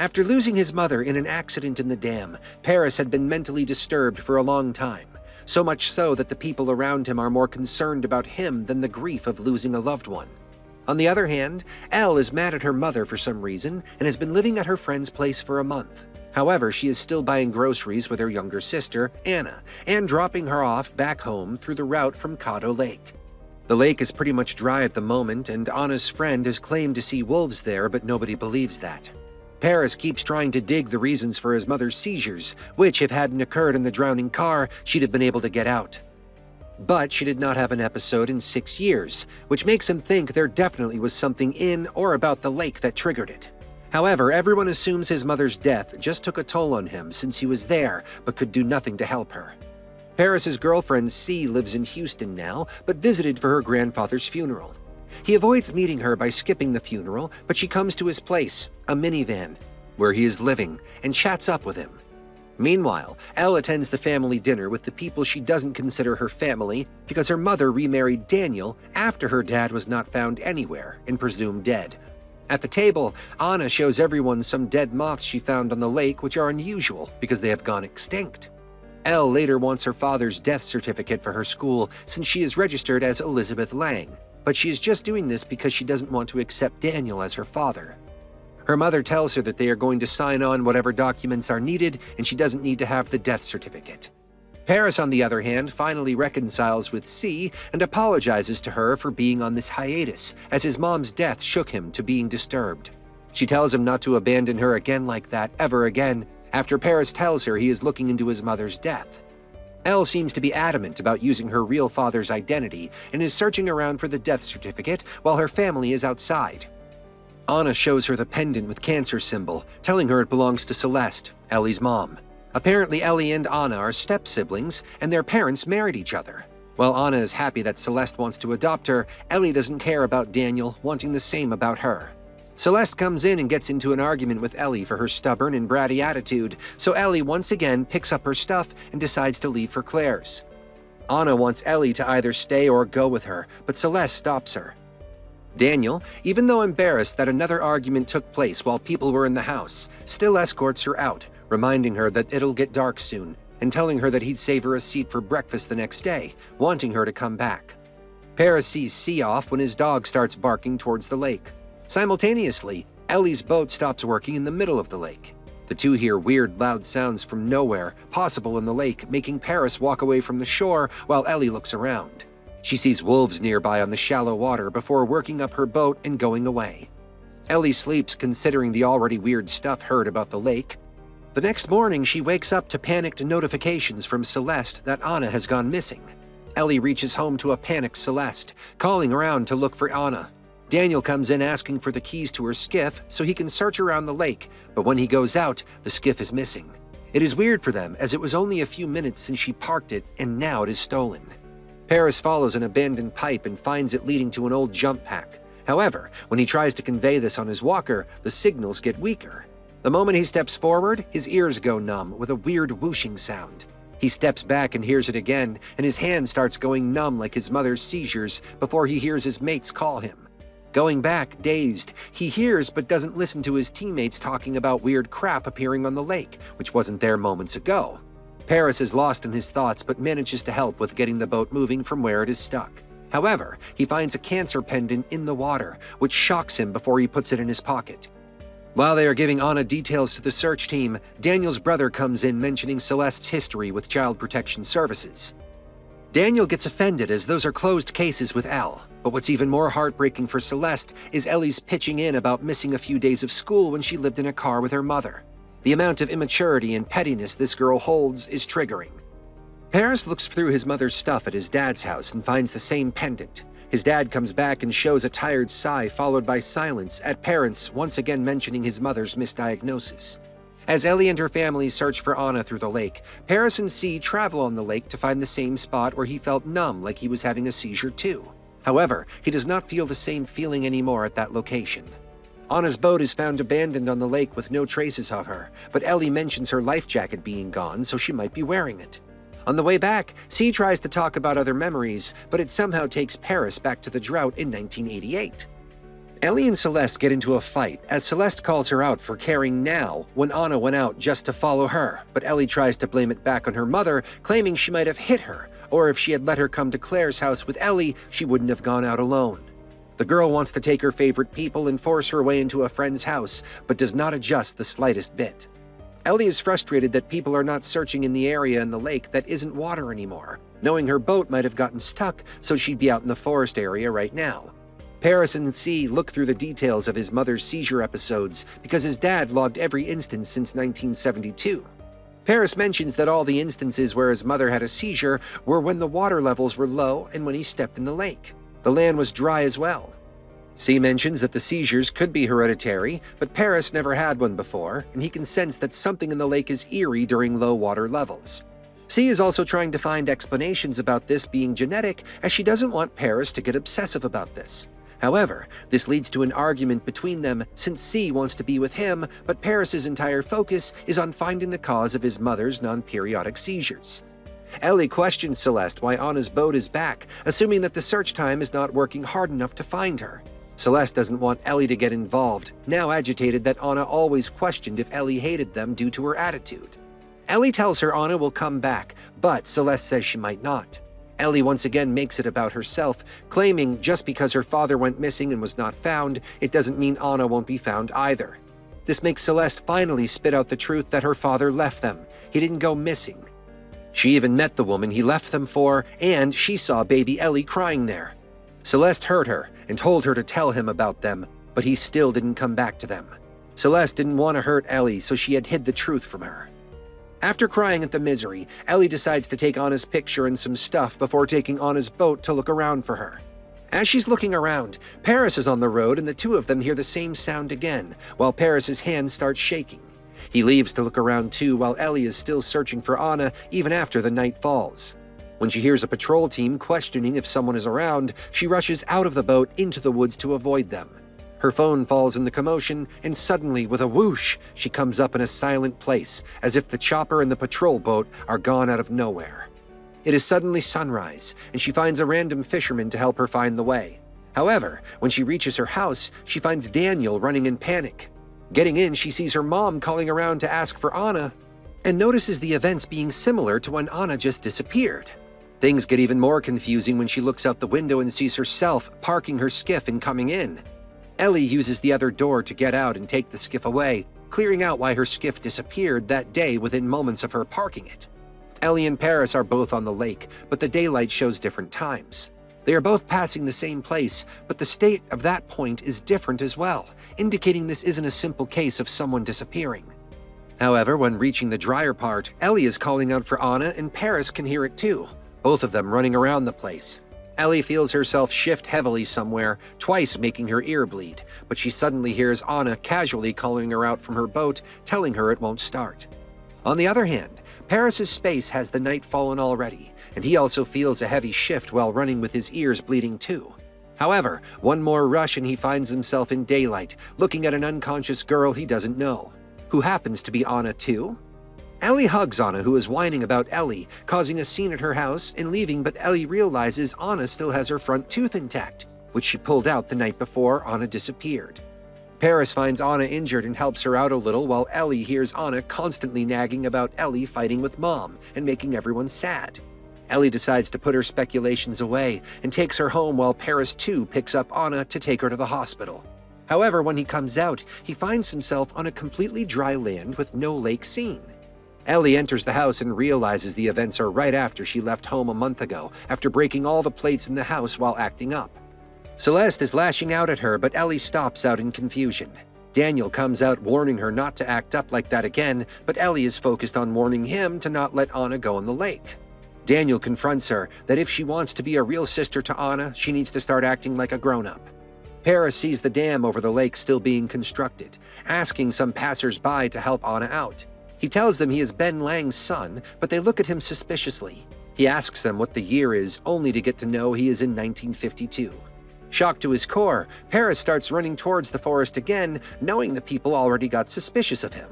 After losing his mother in an accident in the dam, Paris had been mentally disturbed for a long time, so much so that the people around him are more concerned about him than the grief of losing a loved one. On the other hand, Elle is mad at her mother for some reason and has been living at her friend's place for a month. However, she is still buying groceries with her younger sister, Anna, and dropping her off back home through the route from Caddo Lake. The lake is pretty much dry at the moment, and Anna's friend has claimed to see wolves there, but nobody believes that. Paris keeps trying to dig the reasons for his mother's seizures, which, if hadn't occurred in the drowning car, she'd have been able to get out. But she did not have an episode in 6 years, which makes him think there definitely was something in or about the lake that triggered it. However, everyone assumes his mother's death just took a toll on him since he was there but could do nothing to help her. Paris's girlfriend C lives in Houston now, but visited for her grandfather's funeral. He avoids meeting her by skipping the funeral, but she comes to his place, a minivan, where he is living, and chats up with him. Meanwhile, Elle attends the family dinner with the people she doesn't consider her family because her mother remarried Daniel after her dad was not found anywhere and presumed dead. At the table, Anna shows everyone some dead moths she found on the lake, which are unusual because they have gone extinct. Elle later wants her father's death certificate for her school since she is registered as Elizabeth Lang, but she is just doing this because she doesn't want to accept Daniel as her father. Her mother tells her that they are going to sign on whatever documents are needed and she doesn't need to have the death certificate. Paris, on the other hand, finally reconciles with C and apologizes to her for being on this hiatus, as his mom's death shook him to being disturbed. She tells him not to abandon her again like that ever again, after Paris tells her he is looking into his mother's death. Elle seems to be adamant about using her real father's identity and is searching around for the death certificate while her family is outside. Anna shows her the pendant with cancer symbol, telling her it belongs to Celeste, Ellie's mom. Apparently, Ellie and Anna are step-siblings, and their parents married each other. While Anna is happy that Celeste wants to adopt her, Ellie doesn't care about Daniel, wanting the same about her. Celeste comes in and gets into an argument with Ellie for her stubborn and bratty attitude, so Ellie once again picks up her stuff and decides to leave for Claire's. Anna wants Ellie to either stay or go with her, but Celeste stops her. Daniel, even though embarrassed that another argument took place while people were in the house, still escorts her out, reminding her that it'll get dark soon, and telling her that he'd save her a seat for breakfast the next day, wanting her to come back. Paris sees C off when his dog starts barking towards the lake. Simultaneously, Ellie's boat stops working in the middle of the lake. The two hear weird, loud sounds from nowhere, possible in the lake, making Paris walk away from the shore while Ellie looks around. She sees wolves nearby on the shallow water before working up her boat and going away. Ellie sleeps considering the already weird stuff heard about the lake. The next morning, she wakes up to panicked notifications from Celeste that Anna has gone missing. Ellie reaches home to a panicked Celeste, calling around to look for Anna. Daniel comes in asking for the keys to her skiff so he can search around the lake, but when he goes out, the skiff is missing. It is weird for them as it was only a few minutes since she parked it and now it is stolen. Paris follows an abandoned pipe and finds it leading to an old jump pack. However, when he tries to convey this on his walker, the signals get weaker. The moment he steps forward, his ears go numb with a weird whooshing sound. He steps back and hears it again, and his hand starts going numb like his mother's seizures before he hears his mates call him. Going back, dazed, he hears but doesn't listen to his teammates talking about weird crap appearing on the lake, which wasn't there moments ago. Paris is lost in his thoughts but manages to help with getting the boat moving from where it is stuck. However, he finds a cancer pendant in the water, which shocks him before he puts it in his pocket. While they are giving Anna details to the search team, Daniel's brother comes in mentioning Celeste's history with Child Protection Services. Daniel gets offended as those are closed cases with Elle, but what's even more heartbreaking for Celeste is Ellie's pitching in about missing a few days of school when she lived in a car with her mother. The amount of immaturity and pettiness this girl holds is triggering. Paris looks through his mother's stuff at his dad's house and finds the same pendant. His dad comes back and shows a tired sigh followed by silence at Paris once again mentioning his mother's misdiagnosis. As Ellie and her family search for Anna through the lake, Paris and C travel on the lake to find the same spot where he felt numb like he was having a seizure too. However, he does not feel the same feeling anymore at that location. Anna's boat is found abandoned on the lake with no traces of her, but Ellie mentions her life jacket being gone, so she might be wearing it. On the way back, C tries to talk about other memories, but it somehow takes Paris back to the drought in 1988. Ellie and Celeste get into a fight as Celeste calls her out for caring now when Anna went out just to follow her, but Ellie tries to blame it back on her mother, claiming she might have hit her, or if she had let her come to Claire's house with Ellie, she wouldn't have gone out alone. The girl wants to take her favorite people and force her way into a friend's house, but does not adjust the slightest bit. Ellie is frustrated that people are not searching in the area in the lake that isn't water anymore, knowing her boat might have gotten stuck, so she'd be out in the forest area right now. Paris and C look through the details of his mother's seizure episodes because his dad logged every instance since 1972. Paris mentions that all the instances where his mother had a seizure were when the water levels were low and when he stepped in the lake. The land was dry as well. C mentions that the seizures could be hereditary, but Paris never had one before, and he can sense that something in the lake is eerie during low water levels. C is also trying to find explanations about this being genetic, as she doesn't want Paris to get obsessive about this. However, this leads to an argument between them since C wants to be with him, but Paris's entire focus is on finding the cause of his mother's non-periodic seizures. Ellie questions Celeste why Anna's boat is back, assuming that the search time is not working hard enough to find her. Celeste doesn't want Ellie to get involved, now agitated that Anna always questioned if Ellie hated them due to her attitude. Ellie tells her Anna will come back, but Celeste says she might not. Ellie once again makes it about herself, claiming just because her father went missing and was not found, it doesn't mean Anna won't be found either. This makes Celeste finally spit out the truth that her father left them. He didn't go missing. She even met the woman he left them for, and she saw baby Ellie crying there. Celeste heard her and told her to tell him about them, but he still didn't come back to them. Celeste didn't want to hurt Ellie, so she had hid the truth from her. After crying at the misery, Ellie decides to take Anna's picture and some stuff before taking Anna's boat to look around for her. As she's looking around, Paris is on the road and the two of them hear the same sound again, while Paris's hand starts shaking. He leaves to look around too while Ellie is still searching for Anna even after the night falls. When she hears a patrol team questioning if someone is around, she rushes out of the boat into the woods to avoid them. Her phone falls in the commotion, and suddenly, with a whoosh, she comes up in a silent place, as if the chopper and the patrol boat are gone out of nowhere. It is suddenly sunrise, and she finds a random fisherman to help her find the way. However, when she reaches her house, she finds Daniel running in panic. Getting in, she sees her mom calling around to ask for Anna, and notices the events being similar to when Anna just disappeared. Things get even more confusing when she looks out the window and sees herself parking her skiff and coming in. Ellie uses the other door to get out and take the skiff away, clearing out why her skiff disappeared that day within moments of her parking it. Ellie and Paris are both on the lake, but the daylight shows different times. They are both passing the same place, but the state of that point is different as well, indicating this isn't a simple case of someone disappearing. However, when reaching the drier part, Ellie is calling out for Anna and Paris can hear it too, both of them running around the place. Ellie feels herself shift heavily somewhere, twice making her ear bleed, but she suddenly hears Anna casually calling her out from her boat, telling her it won't start. On the other hand, Paris's space has the night fallen already, and he also feels a heavy shift while running with his ears bleeding too. However, one more rush and he finds himself in daylight, looking at an unconscious girl he doesn't know, who happens to be Anna too. Ellie hugs Anna, who is whining about Ellie, causing a scene at her house and leaving, but Ellie realizes Anna still has her front tooth intact, which she pulled out the night before Anna disappeared. Paris finds Anna injured and helps her out a little while Ellie hears Anna constantly nagging about Ellie fighting with Mom and making everyone sad. Ellie decides to put her speculations away and takes her home while Paris too picks up Anna to take her to the hospital. However, when he comes out, he finds himself on a completely dry land with no lake seen. Ellie enters the house and realizes the events are right after she left home a month ago, after breaking all the plates in the house while acting up. Celeste is lashing out at her, but Ellie stops out in confusion. Daniel comes out warning her not to act up like that again, but Ellie is focused on warning him to not let Anna go in the lake. Daniel confronts her that if she wants to be a real sister to Anna, she needs to start acting like a grown-up. Paris sees the dam over the lake still being constructed, asking some passers-by to help Anna out. He tells them he is Ben Lang's son, but they look at him suspiciously. He asks them what the year is, only to get to know he is in 1952. Shocked to his core, Paris starts running towards the forest again, knowing the people already got suspicious of him.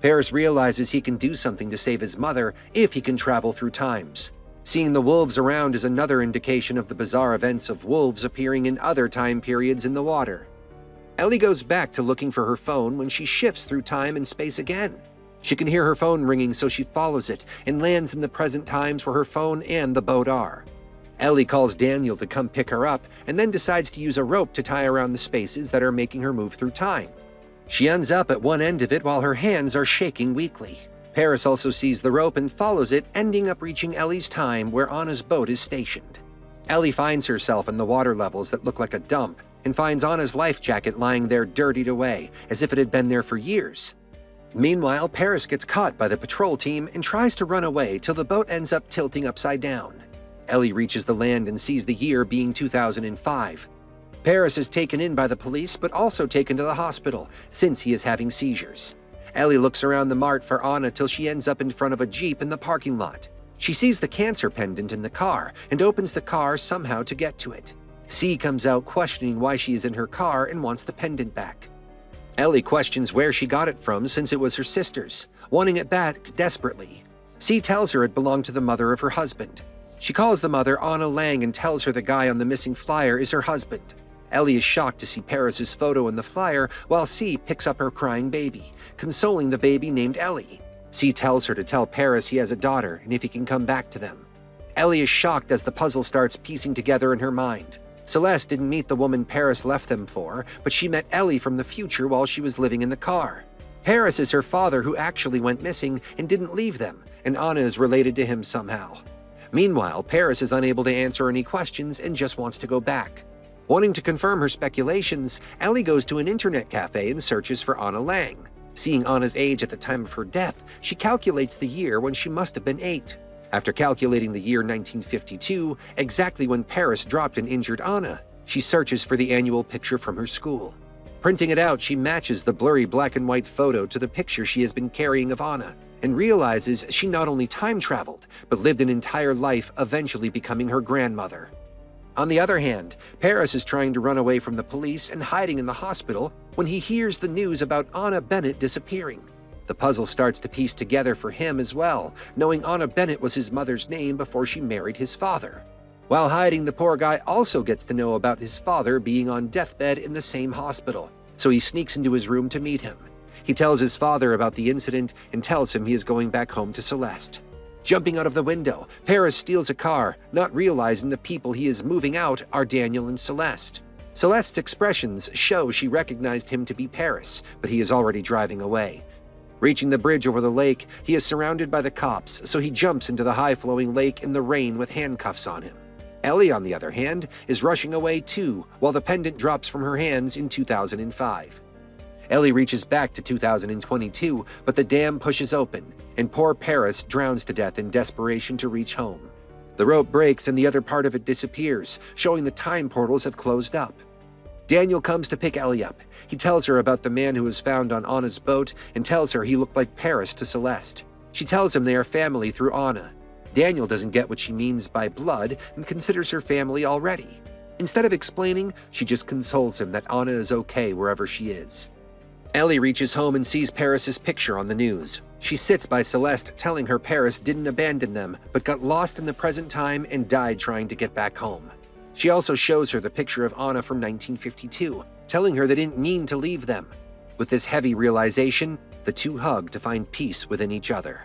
Paris realizes he can do something to save his mother if he can travel through times. Seeing the wolves around is another indication of the bizarre events of wolves appearing in other time periods in the water. Ellie goes back to looking for her phone when she shifts through time and space again. She can hear her phone ringing, so she follows it and lands in the present times where her phone and the boat are. Ellie calls Daniel to come pick her up and then decides to use a rope to tie around the spaces that are making her move through time. She ends up at one end of it while her hands are shaking weakly. Paris also sees the rope and follows it, ending up reaching Ellie's time where Anna's boat is stationed. Ellie finds herself in the water levels that look like a dump and finds Anna's life jacket lying there dirtied away, as if it had been there for years. Meanwhile, Paris gets caught by the patrol team and tries to run away till the boat ends up tilting upside down. Ellie reaches the land and sees the year being 2005. Paris is taken in by the police but also taken to the hospital since he is having seizures. Ellie looks around the mart for Anna till she ends up in front of a Jeep in the parking lot. She sees the cancer pendant in the car and opens the car somehow to get to it. C comes out questioning why she is in her car and wants the pendant back. Ellie questions where she got it from since it was her sister's, wanting it back desperately. C tells her it belonged to the mother of her husband. She calls the mother Anna Lang and tells her the guy on the missing flyer is her husband. Ellie is shocked to see Paris's photo in the flyer while C picks up her crying baby, consoling the baby named Ellie. C tells her to tell Paris he has a daughter and if he can come back to them. Ellie is shocked as the puzzle starts piecing together in her mind. Celeste didn't meet the woman Paris left them for, but she met Ellie from the future while she was living in the car. Paris is her father who actually went missing and didn't leave them, and Anna is related to him somehow. Meanwhile, Paris is unable to answer any questions and just wants to go back. Wanting to confirm her speculations, Ellie goes to an internet cafe and searches for Anna Lang. Seeing Anna's age at the time of her death, she calculates the year when she must have been 8. After calculating the year 1952, exactly when Paris dropped and injured Anna, she searches for the annual picture from her school. Printing it out, she matches the blurry black and white photo to the picture she has been carrying of Anna, and realizes she not only time traveled, but lived an entire life, eventually becoming her grandmother. On the other hand, Paris is trying to run away from the police and hiding in the hospital when he hears the news about Anna Bennett disappearing. The puzzle starts to piece together for him as well, knowing Anna Bennett was his mother's name before she married his father. While hiding, the poor guy also gets to know about his father being on deathbed in the same hospital, so he sneaks into his room to meet him. He tells his father about the incident and tells him he is going back home to Celeste. Jumping out of the window, Paris steals a car, not realizing the people he is moving out are Daniel and Celeste. Celeste's expressions show she recognized him to be Paris, but he is already driving away. Reaching the bridge over the lake, he is surrounded by the cops, so he jumps into the high-flowing lake in the rain with handcuffs on him. Ellie, on the other hand, is rushing away too, while the pendant drops from her hands in 2005. Ellie reaches back to 2022, but the dam pushes open, and poor Paris drowns to death in desperation to reach home. The rope breaks and the other part of it disappears, showing the time portals have closed up. Daniel comes to pick Ellie up. He tells her about the man who was found on Anna's boat and tells her he looked like Paris to Celeste. She tells him they are family through Anna. Daniel doesn't get what she means by blood and considers her family already. Instead of explaining, she just consoles him that Anna is okay wherever she is. Ellie reaches home and sees Paris's picture on the news. She sits by Celeste, telling her Paris didn't abandon them, but got lost in the present time and died trying to get back home. She also shows her the picture of Anna from 1952, telling her they didn't mean to leave them. With this heavy realization, the two hug to find peace within each other.